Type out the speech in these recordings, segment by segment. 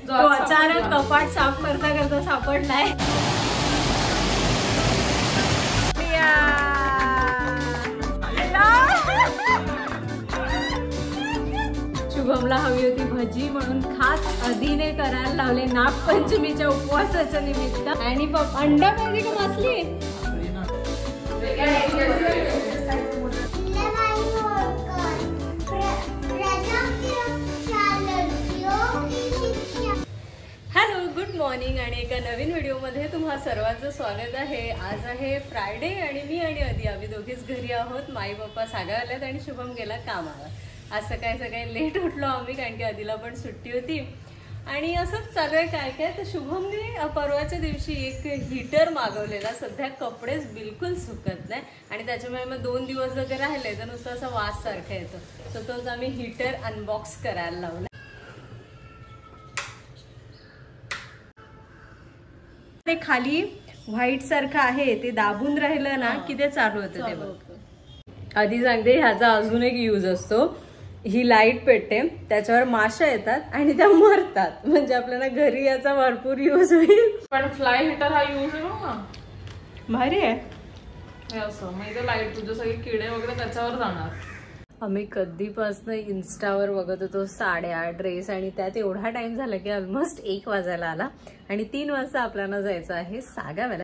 तो अचानक कपाट साफ करता करता सापडलाय। शुभमला हवी होती भजी म्हणून खास अधीने करायला लावले नागपंचमीच्या उपवासाच्या निमित्त। आणि अंडा पाहिजे का मासली? हॅलो, गुड मॉर्निंग आणि एका नवीन व्हिडिओमध्ये तुम्हा सर्वांचं स्वागत आहे। आज आहे फ्रायडे आणि मी आणि अदी आम्ही दोघीच घरी आहोत। माई पप्पा सागा आलेत आणि शुभम गेला कामाला। आज सकाळी लेट उठलो आम्ही कारण की अदीला पण सुट्टी होती आणि असंच चालू आहे काय काय। तर शुभमने परवाच्या दिवशी एक हीटर मागवलेला, सध्या कपडेच बिलकुल सुकत नाही आणि त्याच्यामुळे मग 2 दिवस जर राहिले तर नुसतं असं वास सारखा येतो। तर तोच आम्ही हीटर अनबॉक्स करायला लावला। ते खाली व्हाईट सारखं आहे ते दाबून राहिलं ना की ते चालू होतं। ते बघ आधी सांगते ह्याचा अजून एक यूज असतो। ही लाईट पेटते, त्याच्यावर माशा येतात आणि त्या मरतात, म्हणजे आपल्याला घरी याचा भरपूर यूज होईल। पण फ्लाय हीटर हा यूज आहे ना, भारी आहे हे असं म्हणजे लाईट तुझे सगळे किडे वगैरे त्याच्यावर जाणार। आम्ही कधीपासून इन्स्टावर बघत होतो साड्या ड्रेस आणि त्यात एवढा टाइम झाला की ऑलमोस्ट 1 वाजायला आला आणि 3 वाजता आपल्याला जायचं आहे सागाव्याला।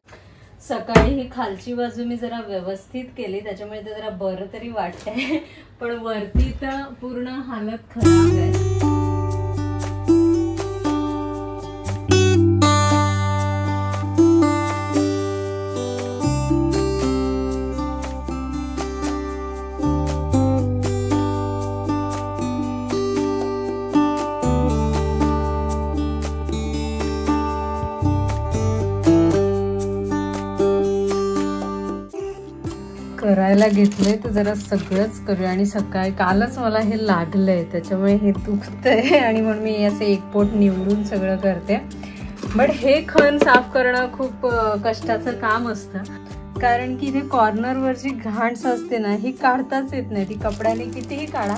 सकाळी ही खालची बाजू मी जरा व्यवस्थित केली त्याच्यामुळे ते जरा बरं तरी वाटतंय, पण वरती तर पूर्ण हालत खराब आहे। करायला घेतलंय तर जरा सगळंच करूया आणि सकाळी कालच मला हे लागलंय त्याच्यामुळे हे दुखतंय आणि म्हणून मी असं एक पोट निवडून सगळं करते। बट हे खण साफ करणं खूप कष्टाचं काम असतं कारण की इथे कॉर्नरवर जी घाण असते ना ही काढताच येत नाही। ती कपड्याने कितीही काढा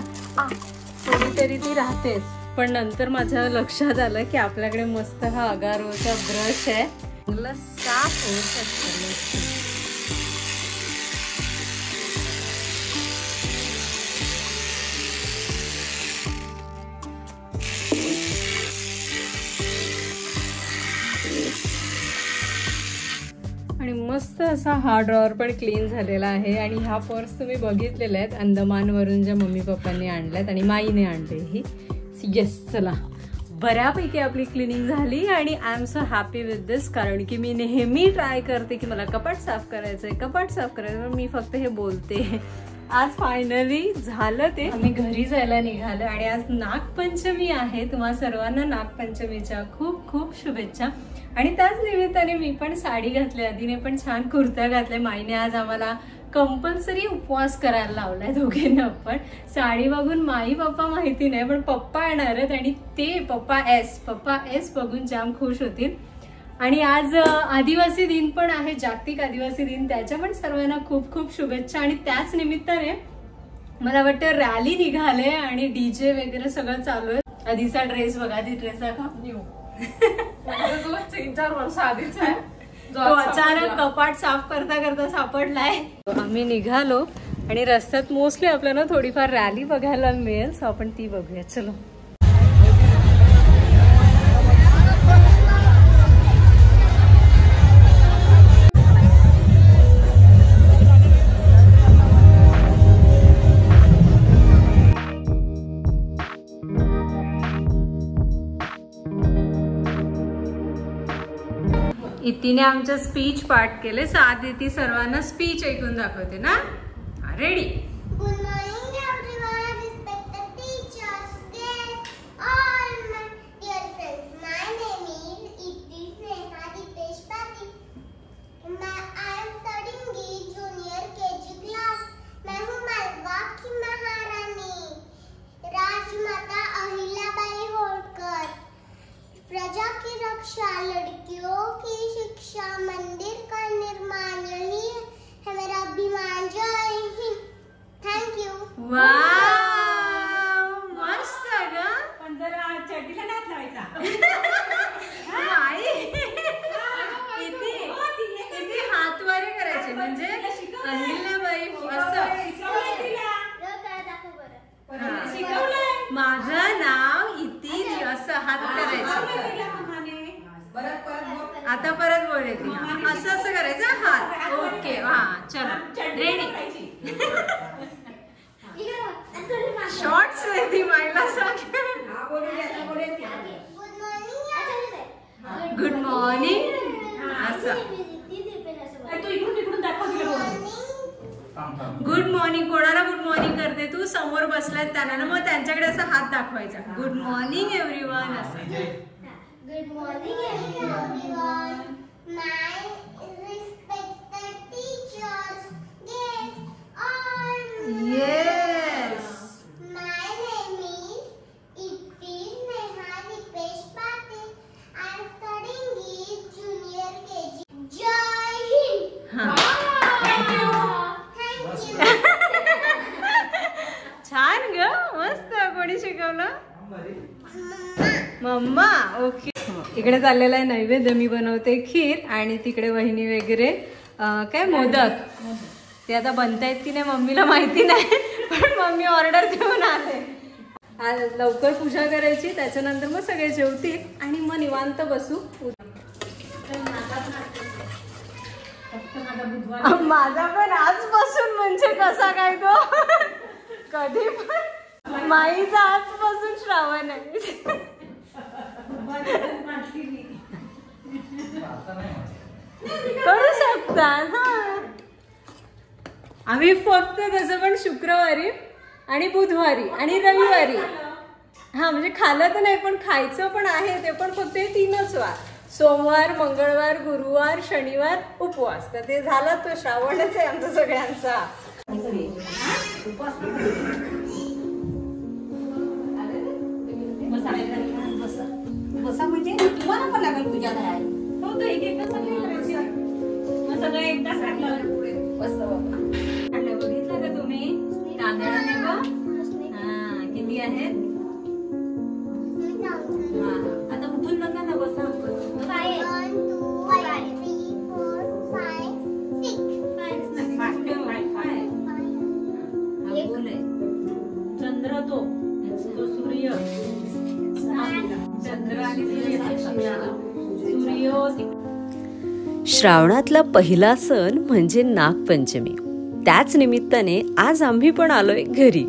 थोडी तरी ती राहतेच। पण नंतर माझ्या लक्षात आलं की आपल्याकडे मस्त हा अगारोचा ब्रश आहे, मला साफ होऊ शकतो। आणि मस्त असा हा ड्रॉवर पण क्लीन झालेला आहे। आणि ह्या पर्स तुम्ही बघितलेल्या आहेत अंदमानवरून ज्या मम्मी पप्पांनी आणल्यात आणि माईने आणले ही। येस, चला बऱ्यापैकी आपली क्लिनिंग झाली आणि I am so happy with this कारण की मी नेहमी ट्राय करते की मला कपाट साफ करायचंय कपाट साफ करायचं, पण मी फक्त हे बोलते। आज फायनली झालं ते। आम्ही घरी जायला निघालो आणि आज नागपंचमी आहे। तुम्हा सर्वांना नागपंचमीच्या खूप खूप शुभेच्छा। आणि त्याच निमित्ताने मी पण साडी घातली, अदीने पण छान कुर्ता घातलाय। माईने आज आम्हाला कंपल्सरी उपवास करायला लावलाय दोघींना पण। साडी बघून माई पप्पा माहिती नाही पण पप्पा येणार आहेत आणि ते पप्पा एस बघून जाम खुश होतील। आणि आज आदिवासी दिन पण आहे, जागतिक आदिवासी दिन, त्याच्या पण सर्वांना खूप खूप शुभेच्छा। आणि त्याच निमित्ताने मला वाटतं रॅली निघाले आणि डीजे वगैरे सगळं चालू आहे। आधीचा ड्रेस बघा, आधी ड्रेस दाखव न्यू 3-4 वर्ष आधीच आहे, तो अचानक कपाट साफ करता करता सापडलाय। आम्ही निघालो आणि रस्त्यात मोस्टली आपल्याला थोडीफार रॅली बघायला मिळेल, सो आपण ती बघूया। चलो इतीने आमचं स्पीच पाठ केले, सो आधी ती सर्वांना स्पीच ऐकून दाखवते ना। Ready? Good morning everyone, respected teachers, guests, all my dear friends. My name is Iti Sneha Dipesh Patil. I am studying the junior KG class. मैं हूँ मालवा की महारानी राजमाता अहिल्याबाई होळकर। प्रजा की रक्षा, लड़कियों की शिक्षा, मंदिर का निर्माण, यही है मेरा अभिमान। जय हिंद। Thank you. वाव, मस्त ग, पण जरा चटीला नाच लावायचा। आता परत बोलायची असं असं करायचं हात. ओके हा चलो रेडी. शॉर्ट्स ती मायला सांग. गुड मॉर्निंग असं. गुड मॉर्निंग कोणाला गुड मॉर्निंग करते तू? समोर बसलाय त्यांना ना, मग त्यांच्याकडे असा हात दाखवायचा. गुड मॉर्निंग एव्हरीवन असं. Good morning everyone. My respected teachers, guests, all. Yes. My name is Neha Dipesh Patil. I am studying in junior KG. Jai Hind. Thank you. छान ग, मस्त. कोणी शिकवलं? मम्मा. ओके. इकडे चाललेला आहे नैवेद्य. मी बनवते खीर आणि तिकडे वहिनी वगैरे काय मोदक ते आता बनतायत की नाही मम्मीला माहिती नाही, पण मम्मी ऑर्डर देऊन आले. आज लवकर पूजा करायची, त्याच्यानंतर मग सगळे जेवतील आणि मग निवांत बसू. माझा पण आजपासून म्हणजे कसा काय गो, कधी पण माईचा आजपासून श्रावण आहे. करू शकता हा. आम्ही फक्त तसं पण शुक्रवारी आणि बुधवारी आणि रविवारी हा म्हणजे खाल्लं तर नाही, पण खायचं पण आहे. ते पण फक्त 3च वार, सोमवार, मंगळवार, गुरुवार, शनिवार उपवास. तर ते झाला तो श्रावणच आहे आमचा सगळ्यांचा. बसा म्हणजे तुम्हाला पण लागेल पूजा करायला. हो तर एक एकदा सगळे करायचे. मग सगळं एकदाच टाकलं पुढे. बस बाबा. आता बघितलं का तुम्ही तांदळाने बघ. हा किती आहेत? हा आता उठून नका ना, बसा. 1, 2, 3, 4, 5, 6. चंद्र तो सूर्य. श्रावणातला पहिला सण म्हणजे नागपंचमी. त्याच निमित्ताने आज आम्ही पण आलोय घरी.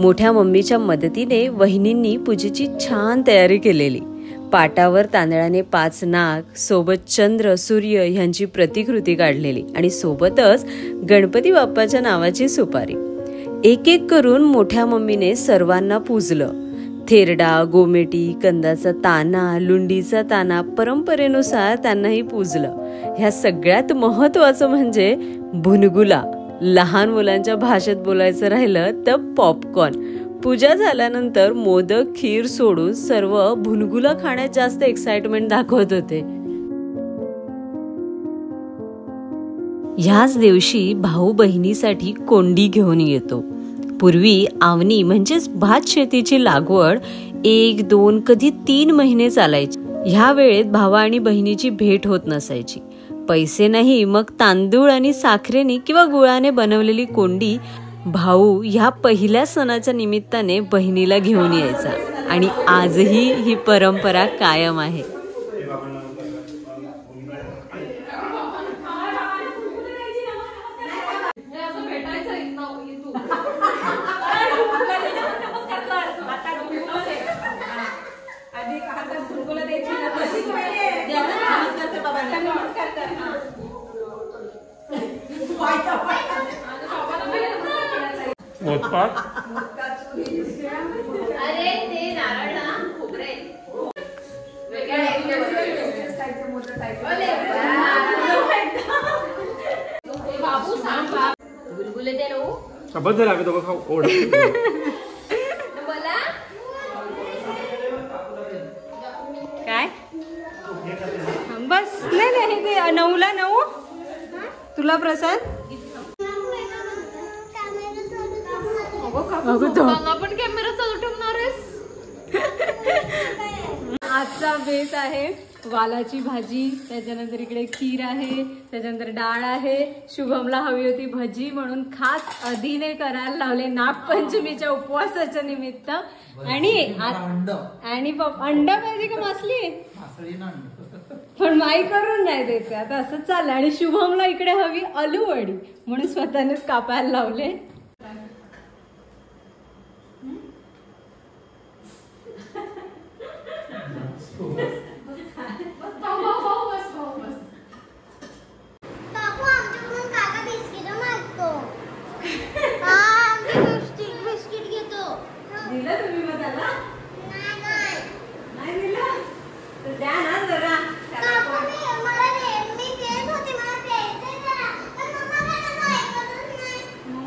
मोठ्या मम्मीच्या मदतीने वहिनींनी पूजेची छान तयारी केलेली. पाटावर तांदळाने 5 नाग, सोबत चंद्र, सूर्य ह्यांची प्रतिकृती काढलेली आणि सोबतच गणपती बाप्पाच्या नावाची सुपारी. एक एक करून मोठ्या मम्मीने सर्वांना पूजलं. थेरडा, गोमेटी, कंदाचा ताना, लुंडीचा ताना परंपरेनुसार त्यांनाही पूजलं. ह्या सगळ्यात महत्वाचं म्हणजे भुनगुला. लहान मुलांच्या भाषेत बोलायचं राहिलं तर पॉपकॉर्न. पूजा झाल्यानंतर मोदक, खीर सोडून सर्व भुनगुला खाण्यात जास्त एक्साइटमेंट दाखवत होते. ह्याच दिवशी भाऊ बहिणीसाठी कोंडी घेऊन येतो. पूर्वी आवनी म्हणजेच भात शेतीची लागवड 1, 2 कधी 3 महिने चालायची. ह्या वेळेत भावा आणि बहिणीची भेट होत नसायची. पैसे नाही, मग तांदूळ आणि साखरेने किंवा गुळाने बनवलेली कोंडी भाऊ ह्या पहिल्या सणाच्या निमित्ताने बहिणीला घेऊन यायचा आणि आजही ही परंपरा कायम आहे. अरे ते नारळ ना खोबरे बाबू सांग गुलगुले दे रो बद्दल आम्ही दोघं खाऊ ओढ बोला काय बस. नाही ते 9ला 9 तुला प्रसाद. पण कॅमेरा चालू ठेवणार आहेस. आजचा बेत आहे वालाची भाजी, त्याच्यानंतर इकडे खीर आहे, त्याच्यानंतर डाळ आहे. शुभमला हवी होती भजी म्हणून खास अधीने करायला लावले नागपंचमीच्या उपवासाच्या निमित्त. आणि अंड पाहिजे का मासली? पण माई करून नाही द्यायचं. आता असं चाललं. आणि शुभमला इकडे हवी आलूवडी म्हणून स्वतःनेच कापायला लावले. काकू आमच्याकडून काका बिस्किट मागतो. आम्ही बिस्किट घेतो. दिलं तुम्ही मग त्याला? नाही दिलं तर द्या ना जरा. काकू मी देत होते, मला द्यायचंय जरा. पण मम्मा काय ऐकतच नाही.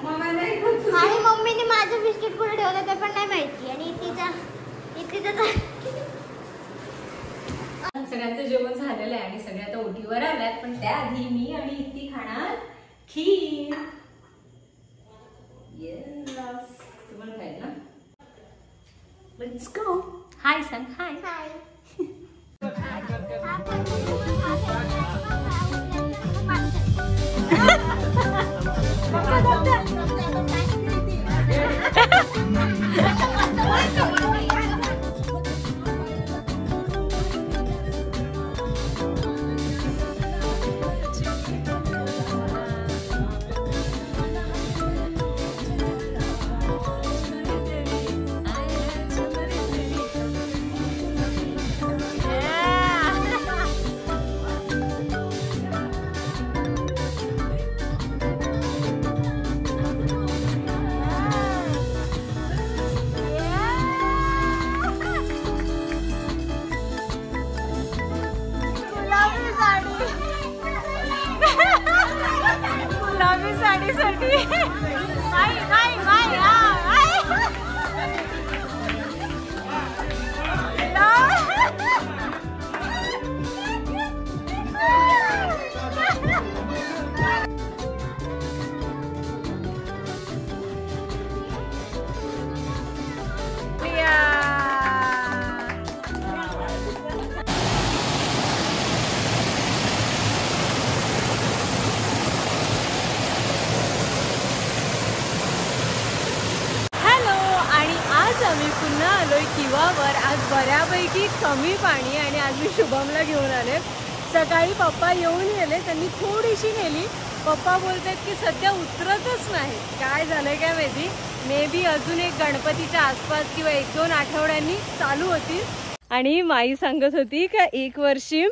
मम्मा नाही खात. आणि मम्मीने माझं बिस्किट कुठे ठेवलं ते पण नाही माहिती. आणि सगळ्यांचं जेवण झालेलं आहे आणि सगळे आता ओटीवर आल्यात. पण त्याआधी मी आणि इत्ती खाणार खीर. तुम्हाला खायला ना. Let's go. हाय सांग. हाय. गुलाबी साडीसाठी आम्ही पुन्हा आलोय किवावर. आज बऱ्यापैकी कमी पाणी आणि आज मी शुभमला घेऊन आले. सकाळी पप्पा येऊन गेले, त्यांनी थोडीशी नेली. पप्पा बोलतात की सध्या उतरतच नाही. काय झालंय काय माहिती. मे बी अजून एक गणपतीच्या आसपास किंवा 1-2 आठवड्यांनी चालू होती. आणि माई सांगत होती का 1 वर्षी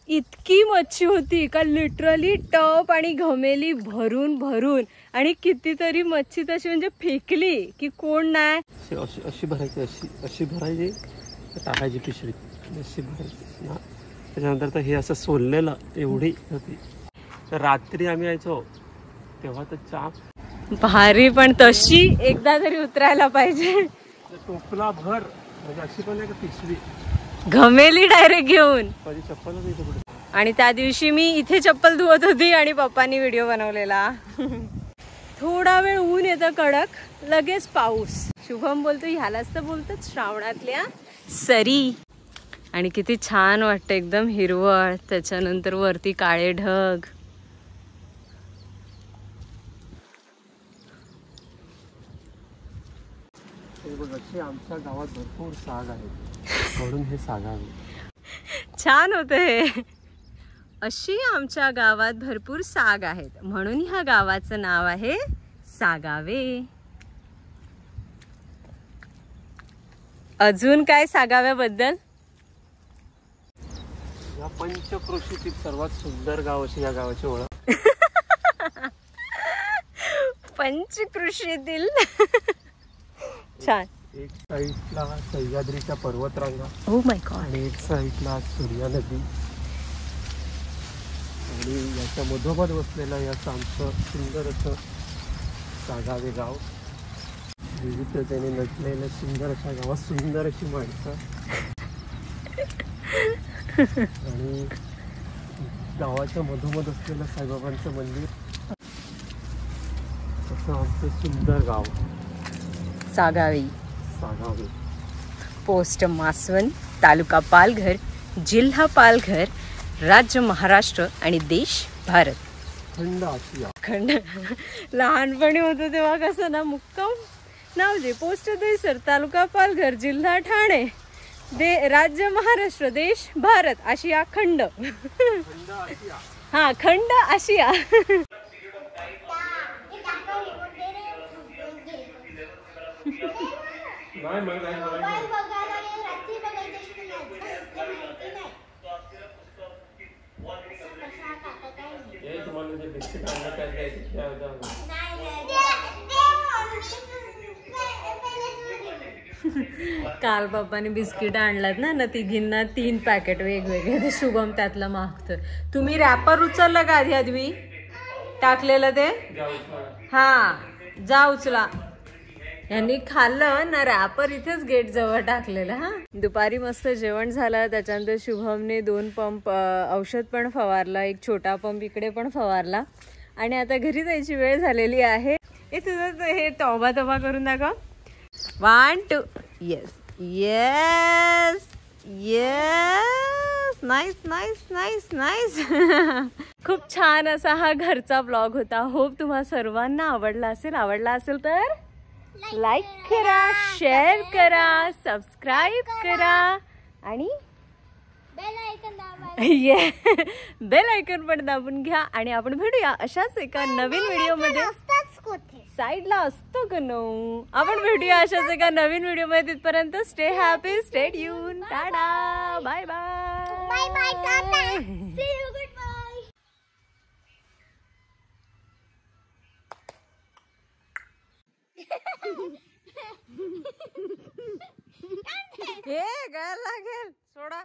इतकी मच्छी होती का लिटरली टप आणि घमेली भरून भरून. आणि कितीतरी मच्छी तशी म्हणजे फेकली की कोण नाही. अशी भरायची, अशी भरायची, टाकायची पिशवीत, अशी भरायची ना. त्याच्यानंतर तर हे असं सोललेलं एवढी होती. तर रात्री आम्ही यायचो तेव्हा तर चाप भारी. पण तशी एकदा तरी उतरायला पाहिजे. टोपला भर म्हणजे अशी पण नाही का पिशवी घमेली डायरेक्ट घेऊन. माझी चप्पलच इथे पुढे. आणि त्या दिवशी मी इथे चप्पल धुवत होती आणि पप्पांनी व्हिडिओ बनवलेला. थोडा वेळ ऊन येतं कडक, लगेच पाऊस. शुभम बोलतो ह्यालाच तर बोलतात श्रावणातल्या सरी. आणि किती छान वाटतं, एकदम हिरवळ, त्याच्यानंतर वरती काळे ढग. आमच्या गावात भरपूर साग आहे म्हणून हे सागावे. छान होतं हे. अशी आमच्या गावात भरपूर साग आहेत म्हणून ह्या गावाचं नाव आहे सागावे. अजून काय सागाव्याबद्दल? या पंचक्रोशीतील सर्वात सुंदर गाव अशी या गावाची ओळख. पंचक्रोशीतील छान. एक साईडला सह्याद्रीच्या पर्वतरांगा, ओ माय गॉड, आणि एक साईडला सूर्या नदी, आणि याच्या मधोमध बसलेलं याचं आमचं सुंदर असं सागावे गाव. विविधतेने नटलेलं सुंदर अशा गावात सुंदर अशी माणसं आणि गावाच्या मधोमध असलेलं साईबाबांचं मंदिर. असं आमचं सुंदर गाव सागावे. सागावे. पोस्ट मासवण, तालुका पालघर, जिल्हा पालघर, राज्य महाराष्ट्र आणि देश भारत. खंड आशिया. खंड. लहानपणी होतो तेव्हा कसं ना, मुक्काम नावजे, पोस्ट दहिसर, तालुका पालघर, जिल्हा ठाणे, राज्य महाराष्ट्र, देश भारत, आशिया खंड. हा, खंड आशिया. काल पप्पाने बिस्किट आणलात ना तिघींना 3 पॅकेट वेगवेगळे. ते शुभम त्यातलं मागतोय. तुम्ही रॅपर उचललं का आधी टाकलेलं ते? हा, जा उचला. यांनी खाल्लं ना रॅपर इथेच गेट जवळ टाकलेलं. हा, दुपारी मस्त जेवण झालं. त्याच्यानंतर शुभमने 2 पंप औषध पण फवारला, एक छोटा पंप इकडे पण फवारला आणि आता घरी जायची वेळ झालेली आहे. तुझं हे तोबा करून दाखव. 1 2 yes yes yes. Nice nice nice nice. खूप छान असा हा घरचा ब्लॉग होता. होप तुम्हा सर्वांना आवडला असेल तर लाईक करा, शेअर करा, सबस्क्राईब करा आणि बेल आयकॉन पण दाबून घ्या. आणि आपण भेटूया अशाच एका नवीन व्हिडिओ मध्ये. साईडला असतो का नो? आपण भेटूया अशाच एका नवीन व्हिडिओ मध्ये. तिथपर्यंत stay happy, stay tune. Tata, bye bye. Bye bye, tata, see you, good bye. हे गायला लागेल, सोडा.